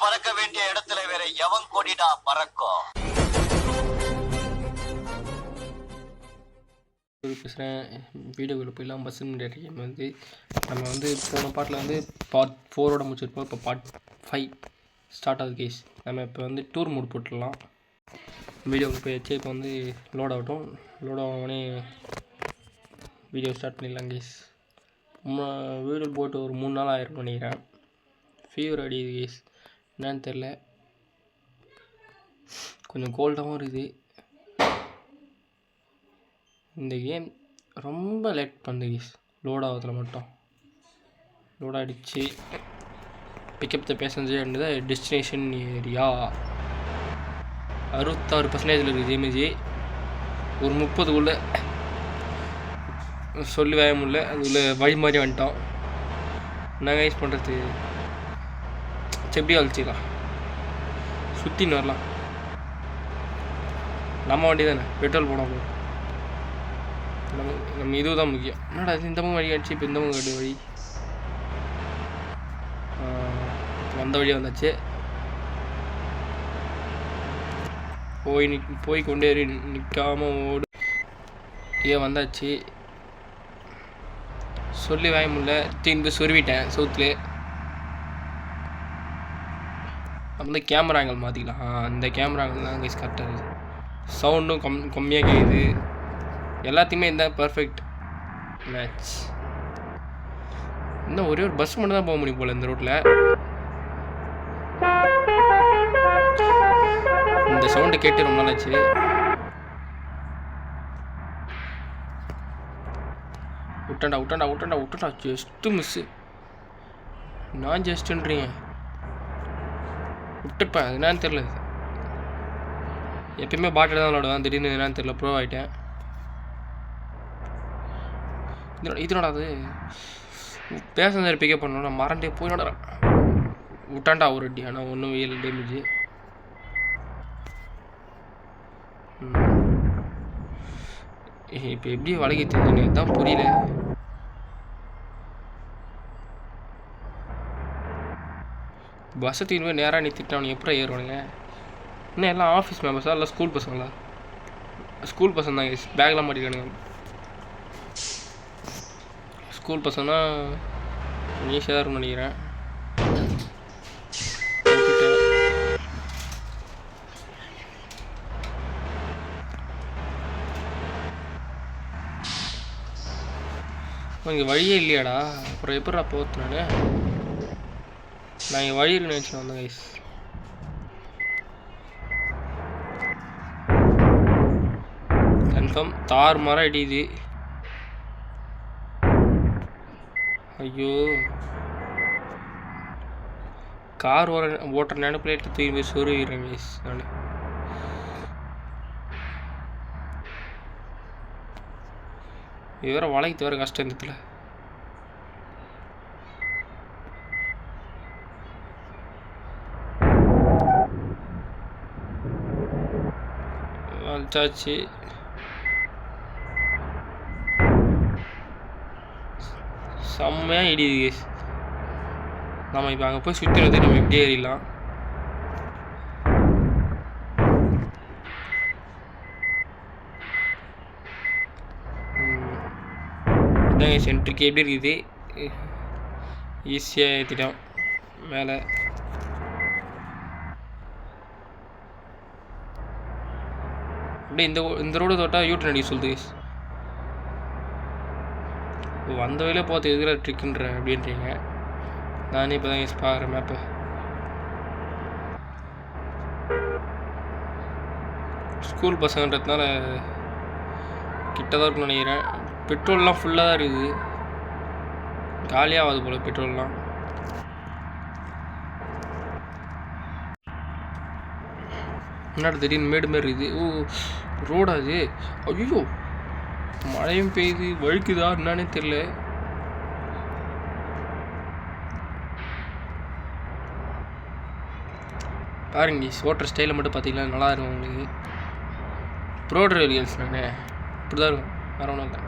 பறக்க வேண்டிய இடத்துல வேற எவன் கொடிடா பறக்கும்? பேசுகிறேன். வீடியோவில் போயிடலாம். பஸ் கேம் வந்து நம்ம வந்து போன பாட்டில் வந்து பார்ட் 4ஓட முடிச்சிருப்போம். இப்போ பார்ட் 5 ஸ்டார்ட் ஆகுது கேஸ். நம்ம இப்போ வந்து டூர் மூட் போட்டுடலாம். வீடியோவில் போயிடுச்சு. இப்போ வந்து லோட் ஆகட்டும். லோட் ஆகவுடனே வீடியோ ஸ்டார்ட் பண்ணிடலாம் கேஸ். வீடியோ போட்டு ஒரு 3 நாள் ஆயிரம் பண்ணிக்கிறேன். ஃபீவர் அடிக்குது கேஸ், என்னன்னு தெரில. கொஞ்சம் கோல்டாகவும் இருக்குது. இந்த கேம் ரொம்ப லேட் பண்ணுது கேஸ். லோட் ஆகுதுல மட்டும் லோட் ஆகிடுச்சு. Pickup the passenger and the destination area 66% இருக்குது இமேஜ். ஒரு 30க்குள்ளே சொல்லி வேக முடியல. அதுக்குள்ளே வழி மாதிரி வந்துட்டோம். நாங்கள் யூஸ் பண்ணுறது செப்படி அழிச்சிக்கலாம், சுற்றின்னு வரலாம். நம்ம வண்டி தானே, பெட்ரோல் போனால் போதும். நம்ம இதுவும் தான் முக்கியம். என்னடா இது இந்த பக்கம் வழி ஆச்சு, இப்போ இந்த பக்கம் கட்டு வழி வந்த வழியாக வந்தாச்சு. போய் கொண்டே நிற்காம ஓடு. ஏன் வந்தாச்சு, சொல்லி வாங்க முடியல. தீந்து சொருவிட்டேன் சவுத்தில். வந்து கேமரா ஆங்கிள் மாற்றிக்கலாம். அந்த கேமரா ஆங்கிள் தான் கைஸ் கரெக்டாக இருக்குது. சவுண்டும் கம்மியாக கேட்குது. எல்லாத்தையுமே இந்த பர்ஃபெக்ட் மேட்ச். இன்னும் ஒரே ஒரு பஸ் மட்டும் தான் போக முடியும் போல் இந்த ரோட்டில். இந்த சவுண்டை கேட்டு ரொம்ப நாளாச்சு. விட்டண்டா ஜஸ்ட்டு மிஸ்ஸு. நான் ஜஸ்ட்டுன்றீங்க, விட்டுருப்பேன். அது என்னன்னு தெரில. எப்பயுமே பாட்டில் தான் விளாடுவேன். திடீர்னு என்னன்னு தெரில, ப்ரோ ஆகிட்டேன். இதனோட அது பேசஞ்சர் பிக்கப் பண்ணணும். நான் மறந்தே போய் நடறேன். விட்டாண்டா ஒரு அடி. ஆனால் ஒன்றும் வெயில் டேமேஜ். இப்போ எப்படி வளைக்க தெரிஞ்சுன்னு தான் புரியல. பஸ்ஸை தீர்வு நேராக நிறுத்திட்டு அவனுக்கு எப்போ ஏறுவானுங்க? இன்னும் எல்லாம் ஆஃபீஸ் மெம்பர்ஸா இல்லை ஸ்கூல் பசங்களா? ஸ்கூல் பசங்க தான் பேக்லாம் மாட்டிக்கானுங்க. ஸ்கூல் பசங்கன்னா ஈஸியாக தான் இருக்கும்னு நினைக்கிறேன். இங்கே வழியே இல்லையாடா, அப்புறம் எப்படா போத்து? நான் இங்கே வழி இருக்குன்னு நினச்சேன் வந்தேன் கைஸ். கன்ஃபார்ம் தார் மரம் அடியுது. ஐயோ, கார் ஓட்டுற நினைப்பில் எடுத்து தூக்கி போய் சொருவிடுறேன் கைஸ். நான் இது வேறு வளைக்கு வேறு கஷ்டம் இருந்ததுல. வந்தாச்சு. செம்மையாக இடியுது கேஸ். நம்ம இப்போ அங்கே போய் சுற்றி வந்து நம்ம இப்படியே ஏறிடலாம். இதாங்க சென்ட்ருக்கு எப்படி இருக்குது. ஈஸியாக ஏற்றிட்டோம் மேலே. அப்படியே இந்த ரோடு தொட்டால் யூட்டன் அடிக்க சொல்லுது கேஸ். வந்த வழியிலே பார்த்து எதுக்குற ட்ரிக்குன்றேன் அப்படின்றீங்க. நானே இப்போ தான் யூஸ் பார்க்குறேன் மேப்பை. ஸ்கூல் பசங்கன்றதுனால கிட்ட தான் இருக்குன்னு நினைக்கிறேன். பெட்ரோல்லாம் ஃபுல்லாக தான் இருக்குது. காலியாகாது போல் பெட்ரோல்லாம். முன்னாடி திடீர்னு மேடு மாரி இருக்குது. ரோடா அது? ஐயோ, மழையும் பெய்யுது, வழுக்குதா என்னன்னே தெரில. பாருங்க, ஓட்டுற ஸ்டைலை மட்டும் பார்த்தீங்கன்னா நல்லா இருக்கும் உங்களுக்கு. ப்ரோ டிரைவர்ஸ் நான் இப்படி தான் இருக்கும், வேறு ஒன்றும் இல்லை.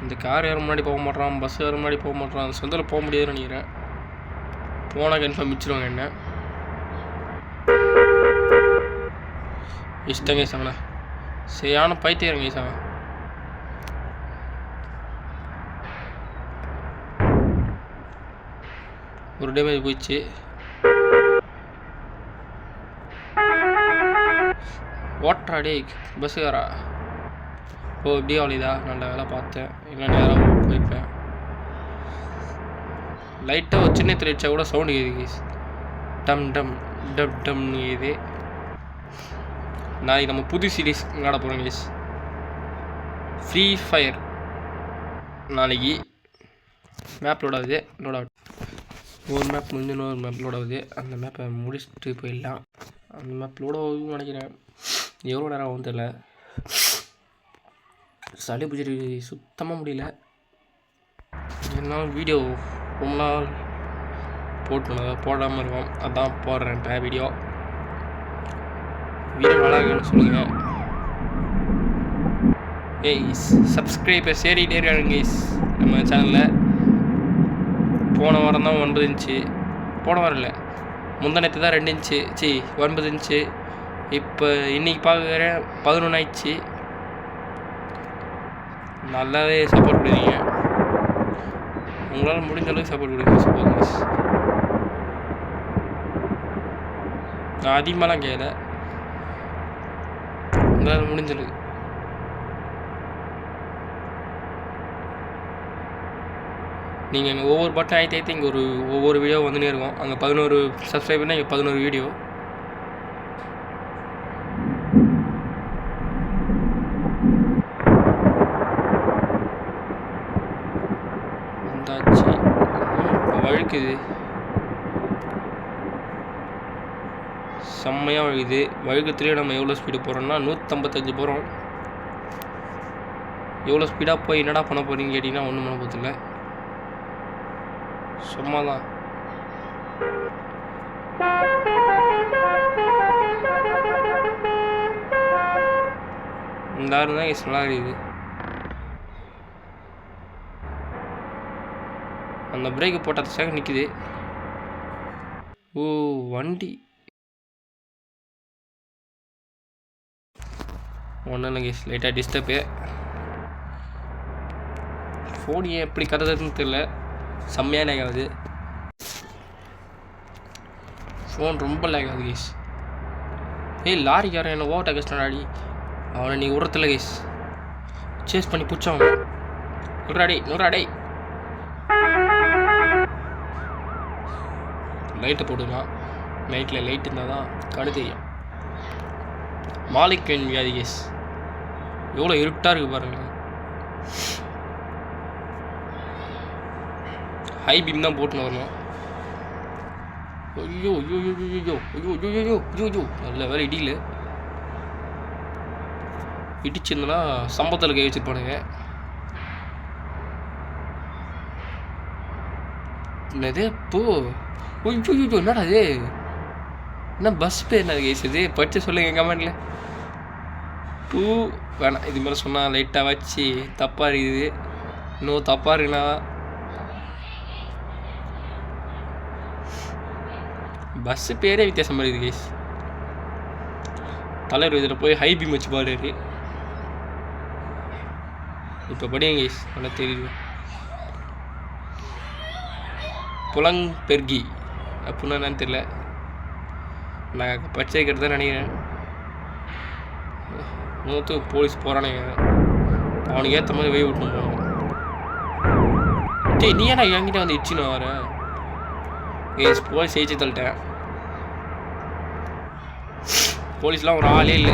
இந்த கார் யாரும் முன்னாடி போக மாட்டான், பஸ் யாரும் முன்னாடி போக மாட்டான். அந்த சொந்தத்தில் போக முடியாதுன்னு நினைக்கிறேன். போனால் கன்ஃபார்ம் மிச்சிருவாங்க என்ன. இஷ்டங்க சாங்கண்ணா சரியான பைத்தியங்க சாங்க. ஒரு டேமேஜ் போயிடுச்சு. ஓட்டுறாடே பஸ்ஸுக்காரா. ஓ இப்படியே அவ்வளோதா. நல்ல வேலை பார்த்தேன், இல்லை நேரம் போயிருப்பேன். லைட்டாக ஒரு சின்ன திரைச்சா கூட சவுண்டு கேட்குது. டம் டம் டம் டம்னு இது. நாளைக்கு நம்ம புது சீரீஸ் விளாட போகிறோம் கேஸ், ஃப்ரீ ஃபயர். நாளைக்கு மேப் லோட் ஆகுது. லோட் ஆகுது ஒரு மேப் முடிஞ்சு இன்னொரு மேப் லோட் ஆகுது. அந்த மேப்பை முடிச்சுட்டு போயிடலாம். அந்த மேப் லோட் ஆகுதுன்னு நினைக்கிறேன். எவ்வளோ நேரம் ஆகும் தெரியல. சளி பிடிச்சிட்டு சுத்தமாக முடியல. இருந்தாலும் வீடியோ ரொம்ப நாள் போடாமல் இருக்கும். அதான் போடுறேன் இப்போ வீடியோ நல்லா இருக்குன்னு சொல்லுங்கள். சப்ஸ்கிரைபர் சேரிகிட்டே இருக்காங்க கைஸ் நம்ம சேனலில். போன வாரம் தான் 9 இன்ச்சு, போன வாரம் இல்லை முந்தானத்து தான் 2 இன்ச்சு 9 இன்ச்சு. இப்போ இன்றைக்கி பார்க்குறேன் 11 ஆயிடுச்சு. நல்லாவே சப்போர்ட் கொடுங்க. உங்களால் முடிஞ்ச அளவுக்கு சப்போர்ட் கொடுங்க. சப்போஸ் நான் அதிகமாகலாம் கேட்கல, உங்களால் முடிஞ்ச அளவுக்கு. நீங்கள் இங்கே ஒவ்வொரு பட்டன் ஆகிட்டு இங்கே ஒவ்வொரு வீடியோ வந்துனே இருக்கும். அங்கே 11 சப்ஸ்கிரைபர்னால் இங்கே 11 வீடியோ. வந்தாச்சு. வழுக்குது, செம்மையாக வழுகுது. வழுக்கத்துலேயே நம்ம எவ்வளோ ஸ்பீடு போகிறோம்னா 155 போகிறோம். எவ்வளோ ஸ்பீடாக போய் என்னடா பண்ண போகிறீங்க கேட்டிங்கன்னா ஒன்றும் பண்ண போதில்லை, சும்மா தான். இந்த ஆறு தான் கேஸ் நல்லா இருக்குது. அந்த பிரேக்கு போட்ட 10 செகண்ட் நிற்குது. ஓ வண்டி ஒன்றும் இல்லை கேஸ், லைட்டாக டிஸ்டர்பு. ஃபோன் ஏன் எப்படி கத்துறதுன்னு தெரியல, செம்மையாக லேக் ஆகுது. ஃபோன் ரொம்ப லேக் ஆகுது கேஸ். லாரிக்காரன் என்ன ஓவர்டேக் அடிச்சிட்டாடி. அவனை நீ விட்றதில்ல கேஸ், சேஸ் பண்ணி பிடிச்சான். நூறாடே லைட்டை போட்டுக்கலாம். நைட்டில் லைட் இருந்தால் தான் கடு தெரியும். மாலிக்கன் வியாதி கேஸ், எவ்வளோ இருட்டாக இருக்குது பாருங்கள். ஹை பீம் தான் போட்டுன்னு வரணும். ஐயோ நல்ல வேலை இடியில் இடிச்சிருந்தனா சம்பளத்தில் கை வச்சுருப்பானுங்க. என்னது போ ஐயோ என்னடா அது, என்ன பஸ் பேர் என்ன கேஸ் இது படித்து சொல்லுங்கள் கமெண்டில். பூ வேணாம், இது மாதிரி சொன்னால் லைட்டாக வச்சு தப்பாக இருக்குது. இன்னும் தப்பாக இருக்குண்ணா. பஸ்ஸு பேரே வித்தியாசம் இருக்குது கேஸ். தலைவர் இதில் போய் ஹை பீம் வச்சு பாடுறாரு. இப்போ படிங்க கேஸ், நல்லா தெரியுது. புலம்பெர்கி அப்படின்னா என்னன்னு தெரியல, நான் படிச்சிருக்கிறது தான் நினைக்கிறேன். மூத்து போலீஸ் போகிறானுங்க, அவனுக்கு ஏற்ற மாதிரி வெய் விட்டு போகணும். நீ ஏன்னா என்கிட்ட வந்து இடிச்சுன்னு வர கேஸ். போலீஸ் ஜெயிச்சு தள்ளிட்டேன். போலீஸ்லாம் ஒரு ஆளே இல்லை.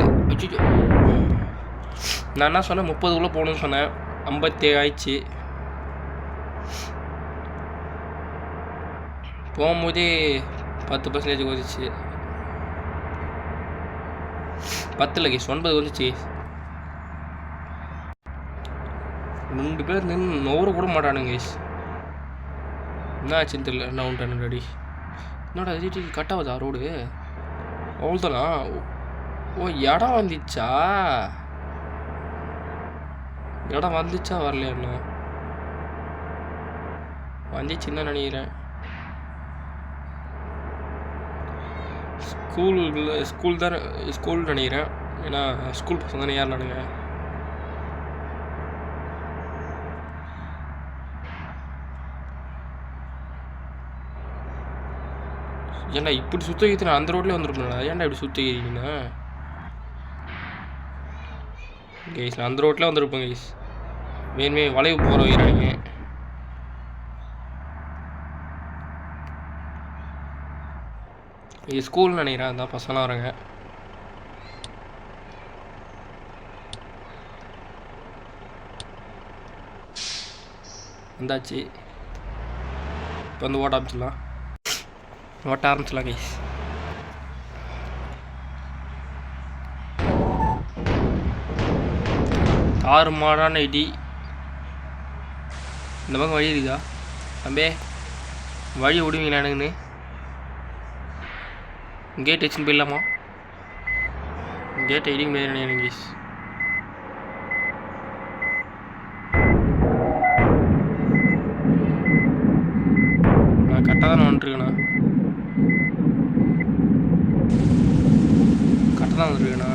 நான் என்ன சொன்னேன் 30 போகணுன்னு சொன்னேன், 57 ஆயிடுச்சு. போகும்போதே 10% வந்துச்சு. 10 கேஸ் 9 வந்துச்சு. 2 பேர் நின்று நோறு கூட மாட்டானுங்க கேஸ். என்ன ஆச்சுன்னு தெரியல. என்ன உண்டானு ரெடி என்னோட இது கட் ஆகுதா ரோடு? அவ்வளோதானா? ஓ இடம் வந்துச்சா? இடம் வந்துச்சா வரலையா? இன்னும் வந்துச்சுன்னு தான் நினைக்கிறேன். ஸ்கூல் நினைக்கிறேன். ஏன்னா ஸ்கூல் பசங்க தானே ஏறினானுங்க. ஏன்னா இப்படி சுற்றிக்கிட்டு நான் அந்த ரோட்லேயே வந்துருப்பேன். ஏன்டா இப்படி சுற்றிக்கிறீங்கண்ணா கைஸ்? நான் அந்த ரோட்டில் வந்துருப்பேன் கைஸ். வேணுமே வளைவு போகிற வைக்கிறாங்க. இது ஸ்கூல்னு நினைக்கிறேன். அதான் பசங்களாம் வராங்க. வந்தாச்சு. இப்போ வந்து ஓட்ட ஆரம்பிச்சிடலாம் கைஸ். மாடான இடி. இந்த பக்கம் வழி இருக்குதா தம்பே? வழி விடுவீங்களா எனக்குன்னு? கேட் வச்சுன்னு போயிடலாமா? கேட்டை இடிக்க முடியாது நினைக்கிறேன் கைஸ். நான் கரெக்டாக தான் வந்துட்டுருக்கேண்ணா. கரெக்டாக தான் வந்துருக்கேண்ணா.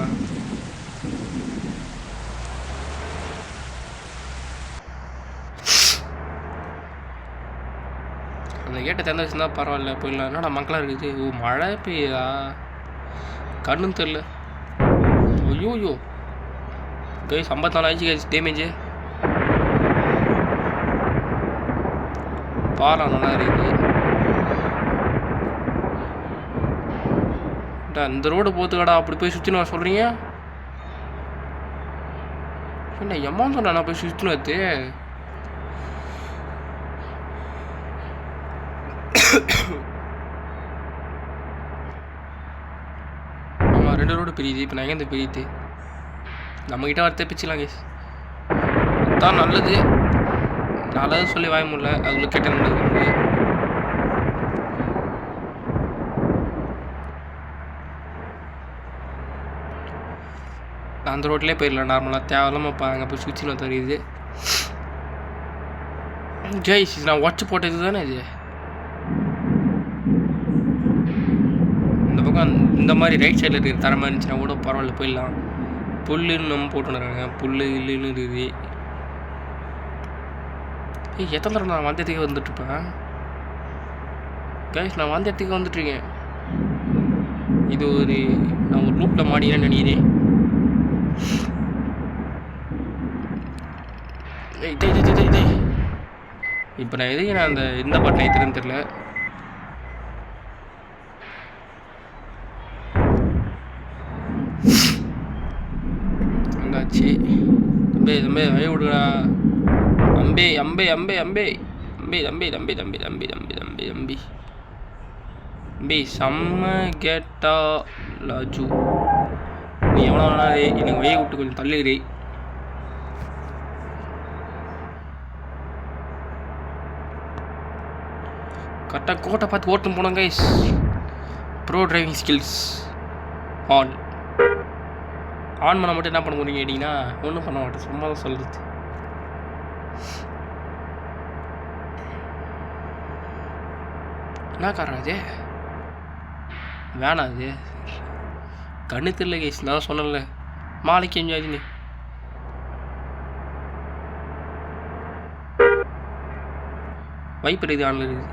அந்த கேட்டை திறந்து வச்சுருந்தா பரவாயில்ல, போயிடலாம். என்னடா மக்களாக இருக்குது? ஓ மழை பெய்யுதா? கண்ணுன்னு தெரில. ஐயோ கைஸ் 54 ஆயிடுச்சு கைஸ் டேமேஜு. பாலம் நல்லா இருக்குது. இந்த ரோடு போத்துக்கடா அப்படி போய் சுற்றினு வர சொல்கிறீங்க? என்ன எம்மான்னு சொன்னா நான் போய் சுற்றினு வருது? ஆமாம் 2 ரோடு பிரியுது. இப்போ நான் எங்கேருந்து பிரியுது? நம்மக்கிட்ட வரத்தே பிச்சுக்கலாம் கேஸ். அதுதான் நல்லது. நல்லது சொல்லி வாய முடியல. அதுக்குள்ள கேட்ட நல்லது. அந்த ரோட்லேயே போயிடலாம் நார்மலாக. தேவையில்லாமல் அங்கே போய் சுவிட்சில் தெரியுது. ஜெய்ஸ் நான் உடச்சி போட்டது தானே இது. இந்த பக்கம் இந்த மாதிரி ரைட் சைடில் இருக்கிற தரமாக இருந்துச்சுன்னா கூட பரவாயில்ல, போயிடலாம். புல்லுன்னு நம்ம போட்டு வந்துடுறாங்க. புல் இல்லுன்னு இருக்குது. எத்தனை தடவை நான் வந்த இடத்துக்கு வந்துட்டுருப்பேன் கைஸ்? நான் வந்த இடத்துக்கு வந்துட்டுருக்கேன். இது நான் ஒரு லூப்பில் மாடினேன்னு நினைக்கிறேன். இப்போ நான் எதுக்கு நான் இந்த பாட்டில் ஏற்றுறேன்னு தெரில. வந்தாச்சு. தம்பி வழி விடுடா. தம்பி செம்ம கேட்டா லாஜு. நீ எவ்வளோ வேணா எனக்கு வழியை விட்டு கொஞ்சம் தள்ளுகிறே. கரெக்டாக கோட்டை பார்த்து ஓட்டுன்னு போனோம் guys. Bro driving skills on பண்ண மட்டும் என்ன பண்ண முடியுங்க கேட்டிங்கன்னா ஒன்றும் பண்ண மாட்டேன். சும்மா தான் சொல்கிறது. என்ன காரணம் அது? வேணாம் அது கண்ணு தெரியல கேஸ். நான் சொன்னல மாலைக்கு எஞ்சாதுன்னு. வைப்பர் இது ஆன்ல இருக்குது.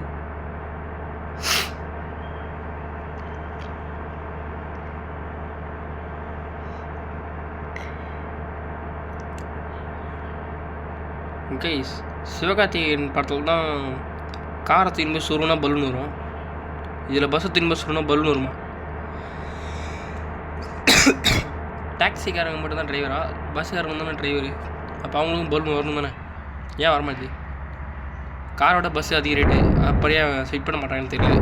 கைஸ் சிவகார்த்திகேயன் படத்தில் தான் காரை திரும்பி சொருனா பலூன் வரும். இதில் பஸ்ஸை திரும்ப சொருனா பலூன் வருமா? டாக்ஸிக்காரங்க மட்டும் தான் டிரைவரா? பஸ்ஸுக்காரங்க தானே டிரைவரு. அப்போ அவங்களுக்கும் பலூன் வரணும் தானே? ஏன் வரமாட்டேது? காரோட பஸ்ஸு அதிக ரேட்டு. அப்படியே ஸ்விட் பண்ண மாட்டாங்கன்னு தெரியல.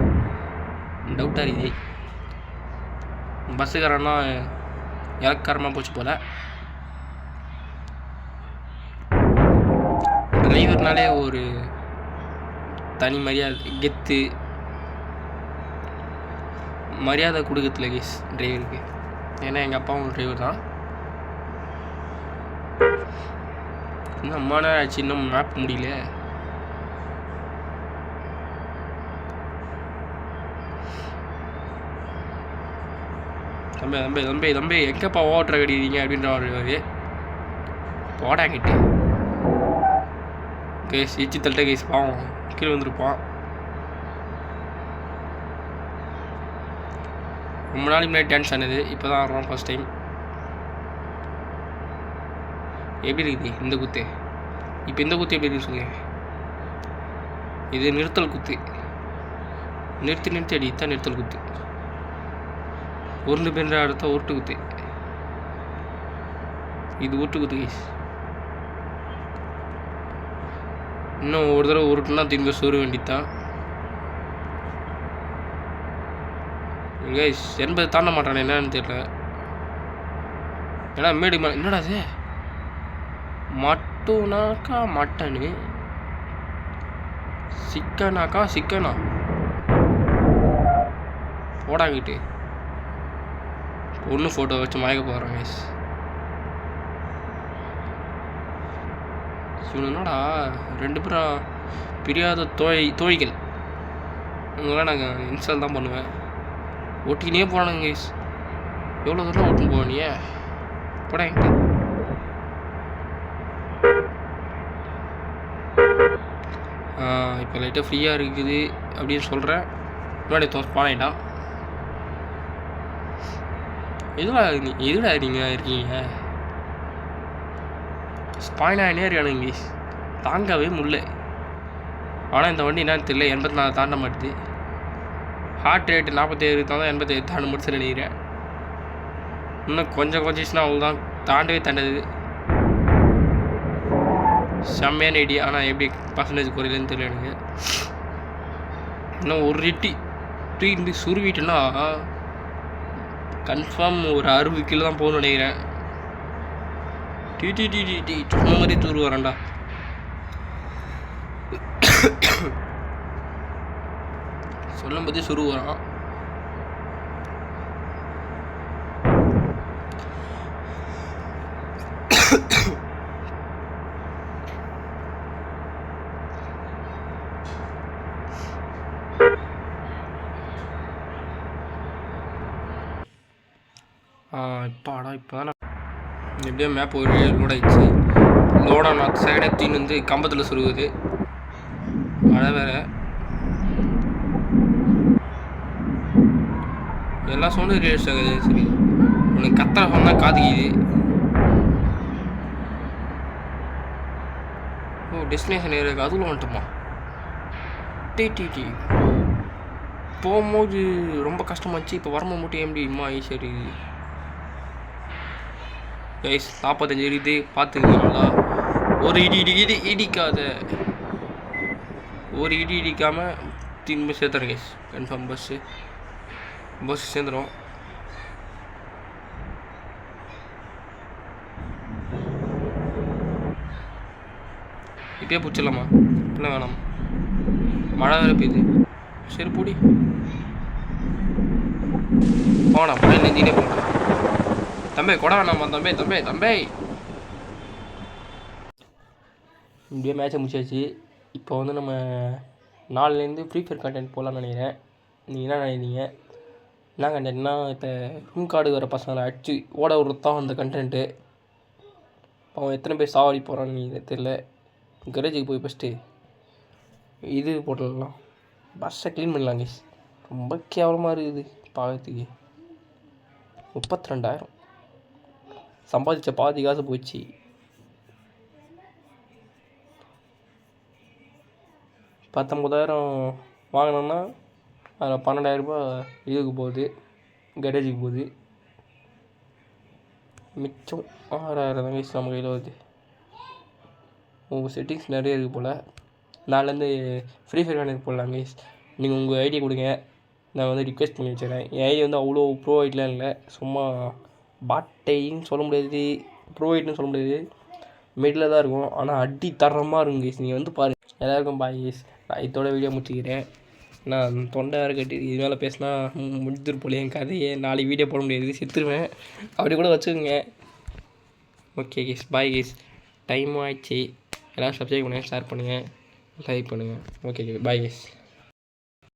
டவுட்டாக இருக்குது. பஸ்ஸுக்காரன்னா இலக்காரமாக போச்சு போல். டிரைவர்னாலே ஒரு தனி மரியாதை மரியாதை கொடுக்கறதுல கேஸ் டிரைவருக்கு. ஏன்னா எங்கள் அப்பாவும் டிரைவர் தான். இன்னும் அம்மா நேரம் ஆச்சு, இன்னும் மேப் முடியல. தம்பி தம்பி தம்பி தம்பி எங்கேப்பா ஓட்டுற கடிக்கிறீங்க அப்படின்ற மாதிரி போடாங்கிட்டு கேஸ் இச்சி தள்ளிட்ட கேஸ் பாவம் கீழே வந்துருப்பான். ரொம்ப நாளைக்கு முன்னாடி டான்ஸ் ஆனது, இப்போ தான் ஆடுறோம் ஃபஸ்ட் டைம். எப்படி இருக்குது இந்த குத்து? இப்போ இந்த குத்து எப்படி இருக்குது சொல்லுங்க. இது நிறுத்தல் குத்து. நிறுத்தி நிறுத்தி அடி, தான் நிறுத்தல் குத்து. உருண்டு பென்ற அடுத்த உருட்டு குத்து. இது உருட்டு குத்து கைஸ். இன்னும் ஒரு தடவை உருட்டுனா திரும்ப சோறு வேண்டித்தான் கைஸ். 80 தாண்ட மாட்டானே என்னன்னு தெரியல. ஏன்னா மேடு என்னடா அது மட்டுனாக்கா மட்டனு, சிக்கனாக்கா சிக்கனா போடாங்கிட்டு ஒன்று ஃபோட்டோ வச்சு மயக்க போகிறேன் கைஸ். என்னடா 2 பேரும் பிரியாத தோழிகள். இவங்களாம் நாங்கள் இன்ஸ்டால் தான் பண்ணுவேன். ஓட்டினே போனானுங்க கைஸ். எவ்வளோ தூரம் ஓட்டுன்னு போவீங்க போடாங்கிட்டு. இப்போ லைட்டாக ஃப்ரீயாக இருக்குது அப்படின்னு சொல்கிறேன். முன்னாடி ஸ்பான் எதுடா நீங்கள் இருக்கீங்க? ஸ்பாயின் ஆகினே இருக்கானுங்க கைஸ், தாங்கவே முடியல. ஆனால் இந்த வண்டி என்னன்னு தெரியல 84 தாண்ட மாட்டுது. ஹார்ட் ரேட்டு 47 தான், 87 தாண்ட முடிச்சு நினைக்கிறேன். இன்னும் கொஞ்சம் அவ்வளோதான், தாண்டவே தாண்டது. செம்மையான ஐடியா, ஆனால் எப்படி பர்சன்டேஜ் குறையிலன்னு தெரியல எனக்கு. இன்னும் ஒரு இட்டி தூக்கி சுருவிட்டுன்னா கன்ஃபார்ம் ஒரு 60 கிலோ தான் போகணும்னு நினைக்கிறேன். டி சொன்ன மாதிரி தூர் வரேன்டா. சொல்லும் போதே சுரு வரான். இப்போ தான் எப்படியோ மேப் ஒரு லோட் ஆகிடுச்சு. லோடான செகண்டே தீன் வந்து கம்பத்தில் சுருகுது. மழை வேறு. எல்லா சவுண்டும் ரியல்ஸ் ஆகுது. சரி உனக்கு கத்தரை சொன்னால் காதுக்குது. ஓ டெஸ்டினேஷன் ஏரியாவுக்கு அதுவும் வந்துட்டோமா? டி போகும்போது ரொம்ப கஷ்டமாச்சு. இப்போ வரும்போது மட்டும் எப்படிமா சரி கைஸ் 45 இருக்குது பார்த்துக்கீங்களா? ஒரு இடிக்காத ஒரு இடிக்காமல் திரும்ப சேர்த்துறேன் கைஸ். கன்ஃபார்ம் பஸ் சேர்ந்துடும். இப்பயே பிடிச்சிடலாமா? இல்லை வேணாம், மழை வேறு பெய்யுது. சரி பூடி போனா மழை நெஞ்சினே போட்டேன். தம்பி கொடை வேணாமா? தம்பி இப்படியே மேட்சை முடிச்சாச்சு. இப்போ வந்து நம்ம நாலுலேருந்து ஃப்ரீ ஃபயர் கண்டென்ட் போகலான்னு நினைக்கிறேன். நீங்கள் என்ன நினைக்கிறீங்க? என்ன கண்டென்ட்னா, இப்போ ரூம் கார்டு வர பசங்களை அடிச்சு ஓட விடுறது தான் அந்த கண்டென்ட்டு. அவன் எத்தனை பேர் சாவடி போகிறான்னு நீங்கள் தெரியல. கரேஜுக்கு போய் ஃபஸ்ட்டு இது போட்டுடலாம், பஸ்ஸை க்ளீன் பண்ணலாம் கைஸ். ரொம்ப கேவலமாக இருக்குது பார்க்கறதுக்கு. 32,000 சம்பாதிச்ச பாதி காசு போச்சு. $19,000 வாங்கினோம்னா அதில் 12,000 ரூபாய் இதுக்கு போகுது, கரேஜுக்கு போகுது. மிச்சம் 6,000 தான் கைஸ் நம்ம கையில் வருது. உங்கள் செட்டிங்ஸ் நிறைய இருக்குது போல். நாளிலேருந்து ஃப்ரீ ஃபயர் கணக்கு போடலாம் கைஸ். நீங்கள் உங்கள் ஐடி கொடுங்க, நான் வந்து ரிக்வெஸ்ட் பண்ணி வச்சுக்கிறேன். என் ஐடி வந்து அவ்வளோ ப்ரோ ஐடிலாம் இல்லை, சும்மா பாட்டைன்னு சொல்ல முடியாது, ப்ரோ ஐடின்னு சொல்ல முடியாது, மிடில் தான் இருக்கும். ஆனால் அடி தரமாக இருக்கும் கைஸ். நீங்கள் வந்து பாருங்கள். எல்லாருக்கும் பாய் கைஸ். நான் இதோட வீடியோ முடிச்சுக்கிறேன். நான் தொண்டை வேறு கட்டி இது மேலே பேசினா முடிஞ்சிரு போல என் கதையை. நாளைக்கு வீடியோ போட முடியாது, செத்துருவேன். அப்படி கூட வச்சுக்கோங்க. Okay guys, bye guys. டைமும் ஆயிடுச்சு. எல்லோரும் சப்ஸ்கிரைப் பண்ணுங்கள், ஷேர் பண்ணுங்கள், லைக் பண்ணுங்கள். Okay bye guys.